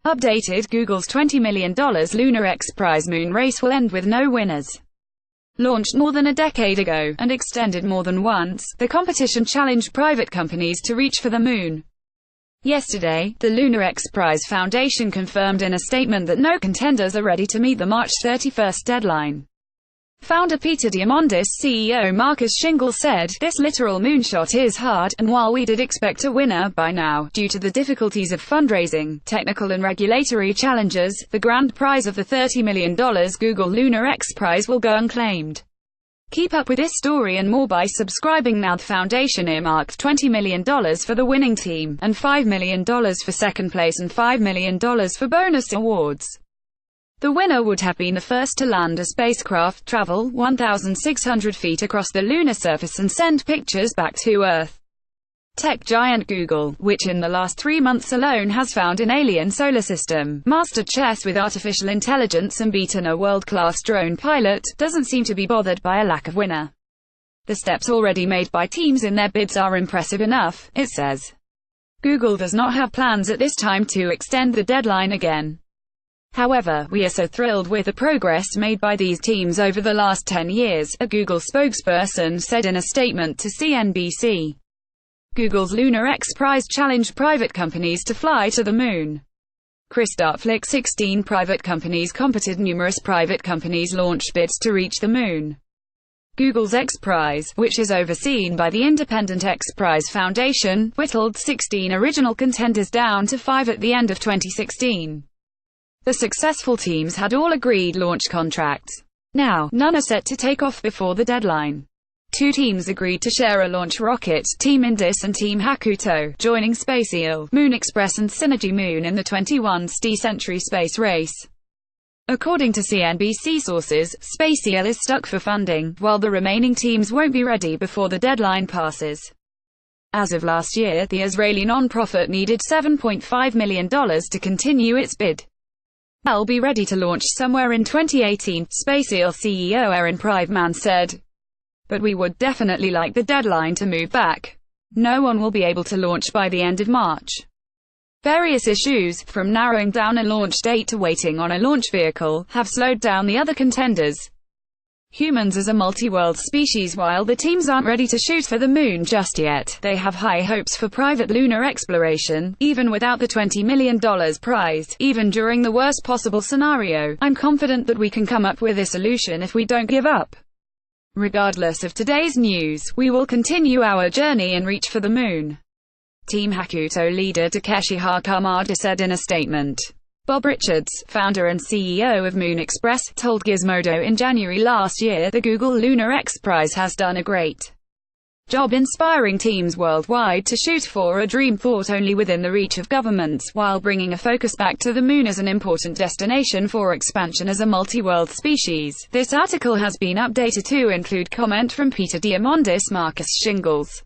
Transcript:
Updated: Google's $20 million Lunar X Prize moon race will end with no winners. Launched more than a decade ago, and extended more than once, the competition challenged private companies to reach for the moon. Yesterday, the Lunar X Prize Foundation confirmed in a statement that no contenders are ready to meet the March 31 deadline. Founder Peter Diamandis, CEO Marcus Shingle said, "This literal moonshot is hard, and while we did expect a winner by now, due to the difficulties of fundraising, technical and regulatory challenges, the grand prize of the $30 million Google Lunar X Prize will go unclaimed." Keep up with this story and more by subscribing now. The foundation earmarked $20 million for the winning team, and $5 million for second place and $5 million for bonus awards. The winner would have been the first to land a spacecraft, travel 1,600 feet across the lunar surface and send pictures back to Earth. Tech giant Google, which in the last 3 months alone has found an alien solar system, mastered chess with artificial intelligence and beaten a world-class drone pilot, doesn't seem to be bothered by a lack of winner. The steps already made by teams in their bids are impressive enough, it says. Google does not have plans at this time to extend the deadline again. However, "We are so thrilled with the progress made by these teams over the last 10 years, a Google spokesperson said in a statement to CNBC. Google's Lunar X Prize challenged private companies to fly to the moon. Chris Dartflick 16 private companies competed. Numerous private companies launched bids to reach the moon. Google's X Prize, which is overseen by the independent X Prize Foundation, whittled 16 original contenders down to 5 at the end of 2016. The successful teams had all agreed launch contracts. Now, none are set to take off before the deadline. 2 teams agreed to share a launch rocket, Team Indus and Team Hakuto, joining SpaceX, Moon Express and Synergy Moon in the 21st century space race. According to CNBC sources, SpaceX is stuck for funding, while the remaining teams won't be ready before the deadline passes. As of last year, the Israeli non-profit needed $7.5 million to continue its bid. "They'll be ready to launch somewhere in 2018, SpaceX CEO Aaron Priveman said. "But we would definitely like the deadline to move back. No one will be able to launch by the end of March." Various issues, from narrowing down a launch date to waiting on a launch vehicle, have slowed down the other contenders. Humans as a multi-world species. While the teams aren't ready to shoot for the moon just yet, they have high hopes for private lunar exploration, even without the $20 million prize. "Even during the worst possible scenario, I'm confident that we can come up with a solution if we don't give up. Regardless of today's news, we will continue our journey and reach for the moon," Team Hakuto leader Takeshi Hakamada said in a statement. Bob Richards, founder and CEO of Moon Express, told Gizmodo in January last year the Google Lunar X Prize has done a great job inspiring teams worldwide to shoot for a dream thought only within the reach of governments, while bringing a focus back to the moon as an important destination for expansion as a multi-world species. This article has been updated to include comment from Peter Diamandis, Marcus Shingles.